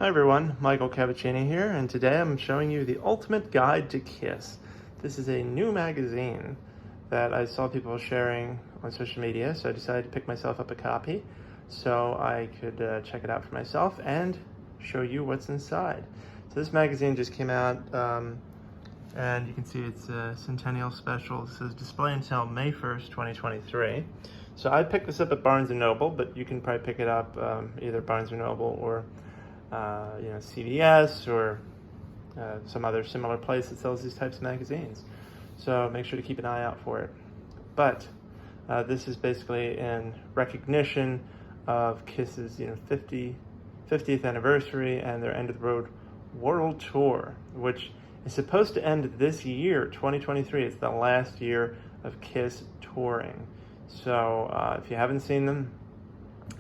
Hi everyone, Michael Cavaccini here, and today I'm showing you the ultimate guide to Kiss. This is a new magazine that I saw people sharing on social media, so I decided to pick myself up a copy so I could check it out for myself and show you what's inside. So this magazine just came out, and you can see it's a Centennial Special. It says display until May 1st, 2023. So I picked this up at Barnes & Noble, but you can probably pick it up either Barnes & Noble or CVS or some other similar place that sells these types of magazines. So make sure to keep an eye out for it. But this is basically in recognition of Kiss's 50th anniversary and their End of the Road World Tour, which is supposed to end this year, 2023. It's the last year of Kiss touring. So if you haven't seen them,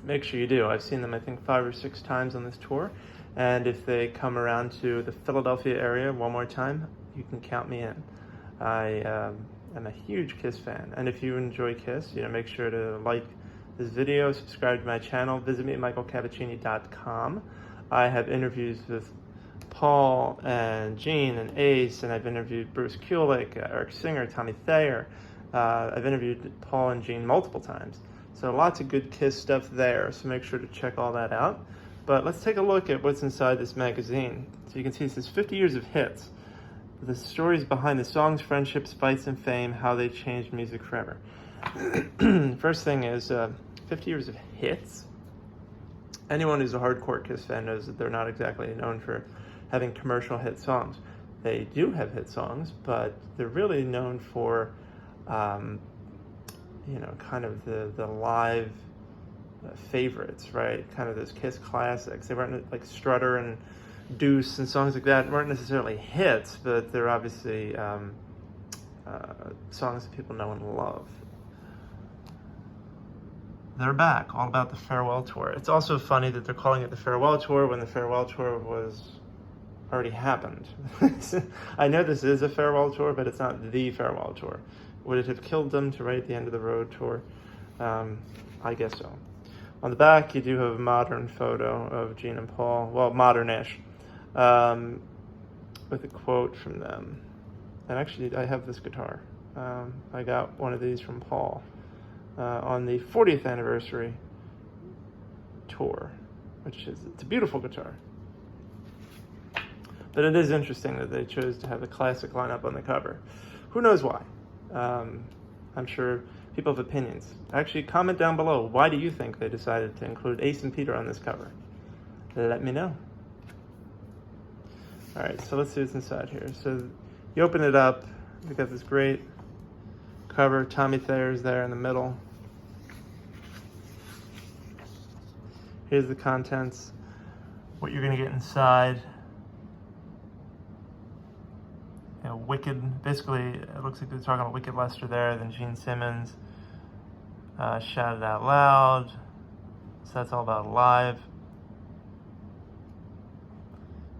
make sure you do. I've seen them, I think, 5 or 6 times on this tour. And if they come around to the Philadelphia area one more time, you can count me in. I am a huge Kiss fan. And if you enjoy Kiss, make sure to like this video, subscribe to my channel, visit me at michaelcavaccini.com. I have interviews with Paul and Gene and Ace, and I've interviewed Bruce Kulick, Eric Singer, Tommy Thayer. I've interviewed Paul and Gene multiple times. So lots of good Kiss stuff there, so make sure to check all that out. But let's take a look at what's inside this magazine. So you can see it says 50 years of hits. The stories behind the songs, friendships, fights, and fame, how they changed music forever. First thing is 50 years of hits. Anyone who's a hardcore Kiss fan knows that they're not exactly known for having commercial hit songs. They do have hit songs, but they're really known for kind of the live favorites, right? Kind of those Kiss classics. They weren't like Strutter and Deuce and songs like that weren't necessarily hits, but they're obviously songs that people know and love. They're back, all about the farewell tour. It's also funny that they're calling it the farewell tour when the farewell tour was already happened. I know this is a farewell tour, but it's not the farewell tour. Would it have killed them to write the End of the Road tour? I guess so. On the back, you do have a modern photo of Gene and Paul, well, modern-ish, with a quote from them. And actually, I have this guitar. I got one of these from Paul on the 40th anniversary tour, it's a beautiful guitar. But it is interesting that they chose to have a classic lineup on the cover. Who knows why? I'm sure people have opinions. Actually, comment down below. Why do you think they decided to include Ace and Peter on this cover? Let me know. All right, so let's see what's inside here. So you open it up. We got this great cover. Tommy Thayer's there in the middle. Here's the contents. What you're going to get inside. Wicked, basically, it looks like they're talking about Wicked Lester there, then Gene Simmons, Shout It Out Loud, so that's all about live.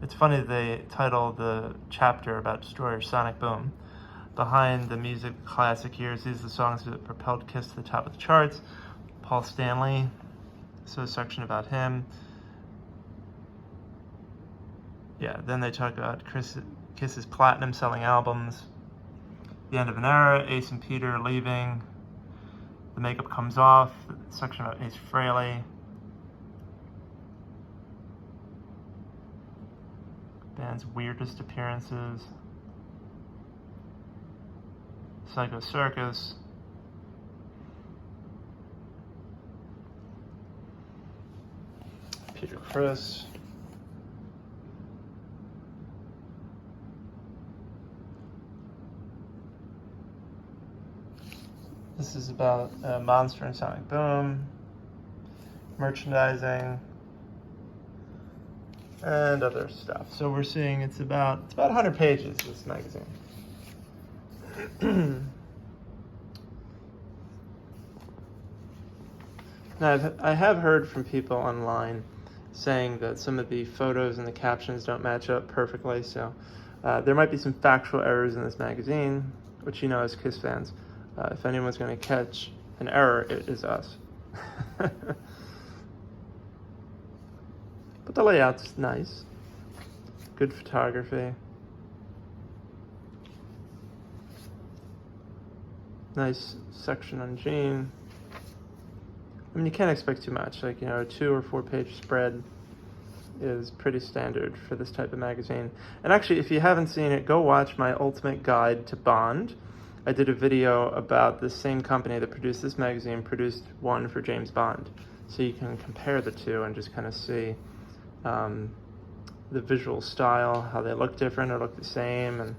It's funny that they titled the chapter about Destroyer Sonic Boom. Behind the music classic years, these are the songs that propelled Kiss to the top of the charts. Paul Stanley, so a section about him. Yeah, then they talk about Kiss's platinum selling albums, the end of an era, Ace and Peter leaving, the makeup comes off, the section about Ace Frehley, band's weirdest appearances, Psycho Circus, Peter Criss, this is about Monster and Sonic Boom, merchandising, and other stuff. So we're seeing it's about 100 pages, this magazine. Now, I have heard from people online saying that some of the photos and the captions don't match up perfectly, so there might be some factual errors in this magazine, which as Kiss fans, if anyone's going to catch an error, it is us. But the layout's nice. Good photography. Nice section on Gene. I mean, you can't expect too much. Like, a 2 or 4 page spread is pretty standard for this type of magazine. And actually, if you haven't seen it, go watch my Ultimate Guide to Bond. I did a video about the same company that produced this magazine, produced one for James Bond. So you can compare the two and just kind of see the visual style, how they look different or look the same, and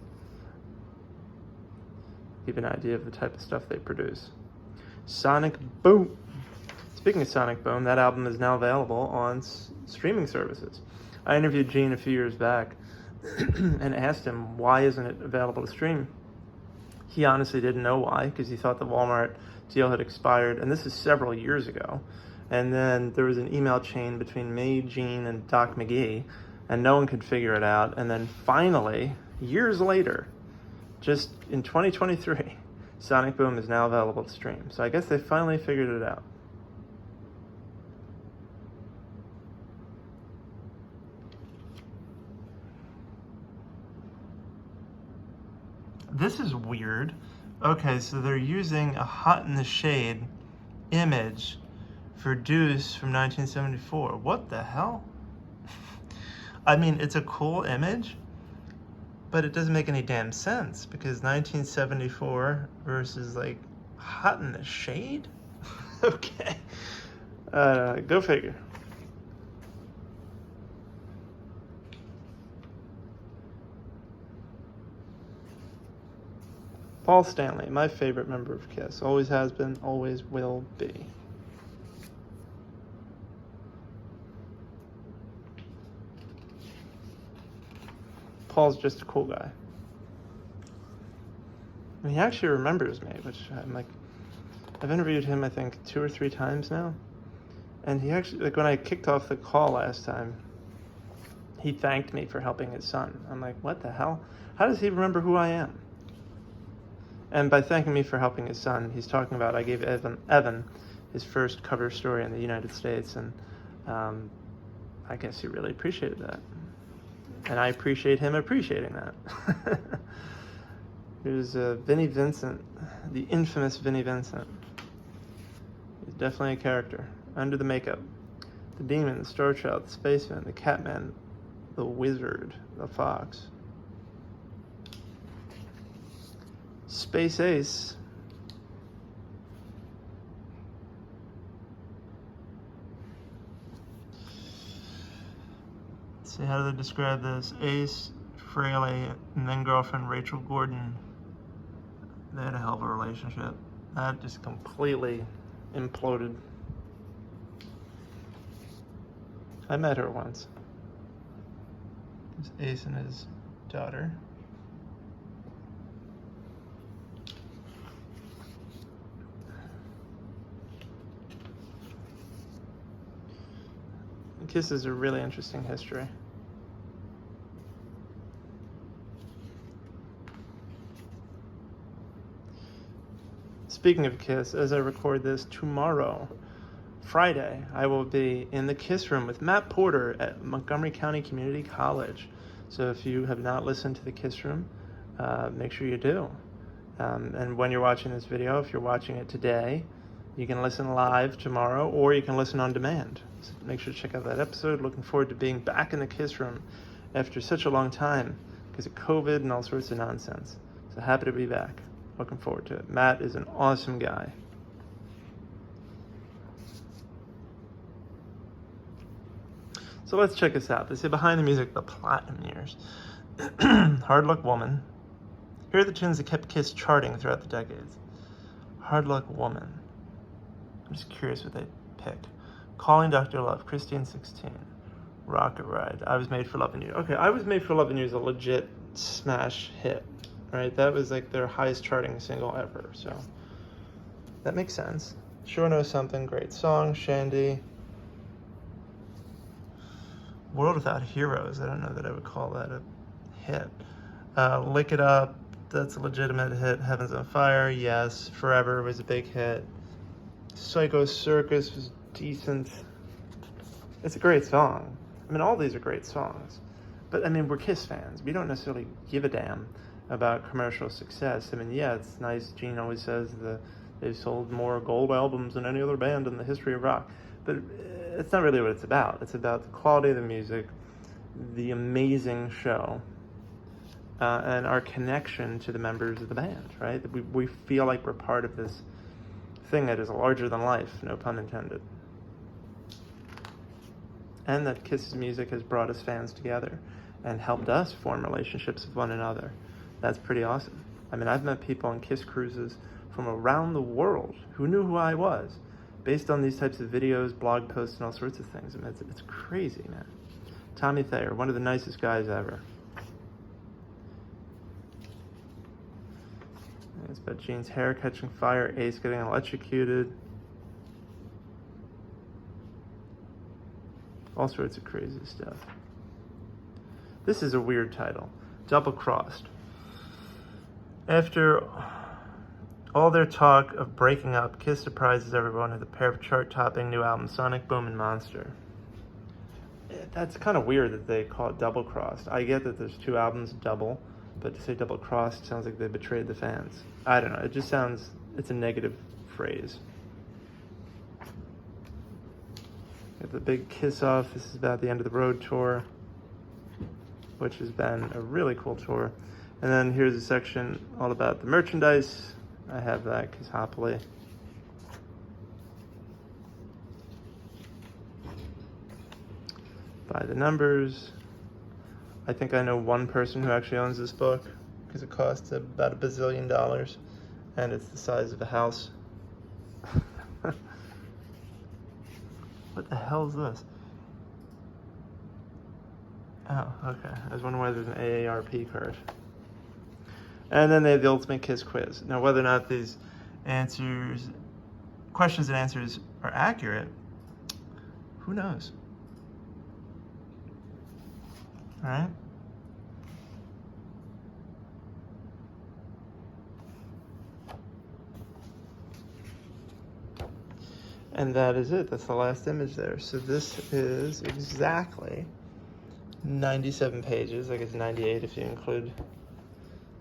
give an idea of the type of stuff they produce. Sonic Boom. Speaking of Sonic Boom, that album is now available on streaming services. I interviewed Gene a few years back and asked him, why isn't it available to stream? He honestly didn't know why, because he thought the Walmart deal had expired, and this is several years ago. And then there was an email chain between me, Gene, and Doc McGee, and no one could figure it out. And then finally, years later, just in 2023, Sonic Boom is now available to stream. So I guess they finally figured it out. This is weird. Okay, so they're using a Hot in the Shade image for Deuce from 1974. What the hell? I mean, it's a cool image, but it doesn't make any damn sense, because 1974 versus like Hot in the Shade? Okay. Go figure. Paul Stanley, my favorite member of Kiss. Always has been, always will be. Paul's just a cool guy. And he actually remembers me, which I'm like, I've interviewed him, I think, 2 or 3 times now. And he actually, like when I kicked off the call last time, he thanked me for helping his son. I'm like, what the hell? How does he remember who I am? And by thanking me for helping his son, he's talking about I gave Evan his first cover story in the United States, and I guess he really appreciated that. And I appreciate him appreciating that. There's Vinnie Vincent, the infamous Vinnie Vincent. He's definitely a character. Under the makeup, the demon, the star child, the spaceman, the catman, the wizard, the fox. Space Ace. Let's see, how do they describe this? Ace, Fraley, and then girlfriend Rachel Gordon. They had a hell of a relationship. That just completely imploded. I met her once. It's Ace and his daughter. Kiss is a really interesting history. Speaking of Kiss, as I record this tomorrow, Friday, I will be in the Kiss room with Matt Porter at Montgomery County Community College. So if you have not listened to the Kiss room, make sure you do. And when you're watching this video, if you're watching it today, you can listen live tomorrow, or you can listen on demand. So make sure to check out that episode. Looking forward to being back in the Kiss room after such a long time because of COVID and all sorts of nonsense. So happy to be back. Looking forward to it. Matt is an awesome guy. So let's check this out. They say behind the music, the Platinum Years. Hard Luck Woman. Here are the tunes that kept Kiss charting throughout the decades. Hard Luck Woman. I'm just curious what they picked. Calling Dr. Love, Christine 16, Rocket Ride, I Was Made for Loving You. Okay, I Was Made for Loving You is a legit smash hit, right? That was like their highest charting single ever, so that makes sense. Sure Know Something, great song. Shandy. World Without Heroes, I don't know that I would call that a hit. Lick It Up, that's a legitimate hit. Heaven's on Fire, yes. Forever was a big hit. Psycho Circus was decent. It's a great song. I mean, all these are great songs. But, I mean, we're Kiss fans. We don't necessarily give a damn about commercial success. I mean, yeah, it's nice. Gene always says they've sold more gold albums than any other band in the history of rock. But it's not really what it's about. It's about the quality of the music, the amazing show, and our connection to the members of the band, right? We feel like we're part of this thing that is larger than life, no pun intended. And that Kiss's music has brought us fans together and helped us form relationships with one another. That's pretty awesome. I mean, I've met people on Kiss cruises from around the world who knew who I was based on these types of videos, blog posts, and all sorts of things. I mean, it's crazy, man. Tommy Thayer, one of the nicest guys ever. It's about Gene's hair catching fire, Ace getting electrocuted. All sorts of crazy stuff. This is a weird title. Double Crossed. After all their talk of breaking up, Kiss surprises everyone with a pair of chart-topping new albums, Sonic Boom and Monster. That's kind of weird that they call it Double Crossed. I get that there's 2 albums, double, but to say Double Crossed sounds like they betrayed the fans. I don't know, it just sounds, it's a negative phrase. We have the big Kiss Off. This is about the End of the Road tour, which has been a really cool tour. And then here's a section all about the merchandise. I have that because happily. By the numbers. I think I know one person who actually owns this book because it costs about $1 bazillion and it's the size of a house. What the hell is this? Oh, okay. I was wondering why there's an AARP card. And then they have the Ultimate Kiss quiz. Now, whether or not these questions and answers are accurate, who knows? All right. And that is it. That's the last image there. So this is exactly 97 pages. I guess 98 if you include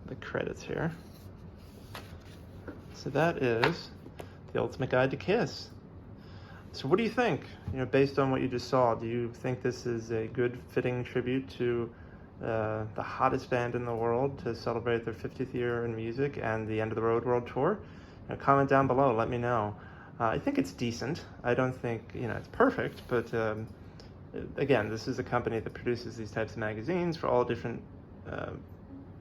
the credits here. So that is the Ultimate Guide to Kiss. So what do you think? You know, based on what you just saw, do you think this is a good, fitting tribute to the hottest band in the world to celebrate their 50th year in music and the End of the Road World Tour? You know, comment down below. Let me know. I think it's decent. I don't think, you know, it's perfect, but again, this is a company that produces these types of magazines for all different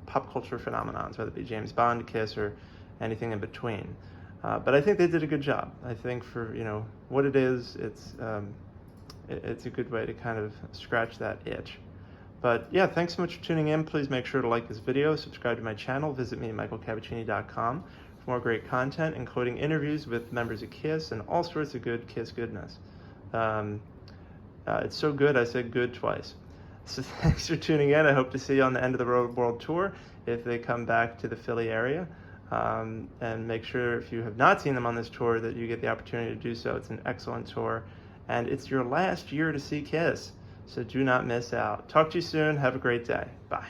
pop culture phenomenons, whether it be James Bond, Kiss, or anything in between. But I think they did a good job. I think for, you know, what it is, it's a good way to kind of scratch that itch. But yeah, thanks so much for tuning in. Please make sure to like this video, subscribe to my channel, visit me at michaelcavaccini.com for more great content, including interviews with members of Kiss and all sorts of good Kiss goodness. It's so good, I said good twice. So thanks for tuning in. I hope to see you on the End of the Road World Tour if they come back to the Philly area. And make sure if you have not seen them on this tour that you get the opportunity to do so. It's an excellent tour. And it's your last year to see Kiss. So do not miss out. Talk to you soon. Have a great day. Bye.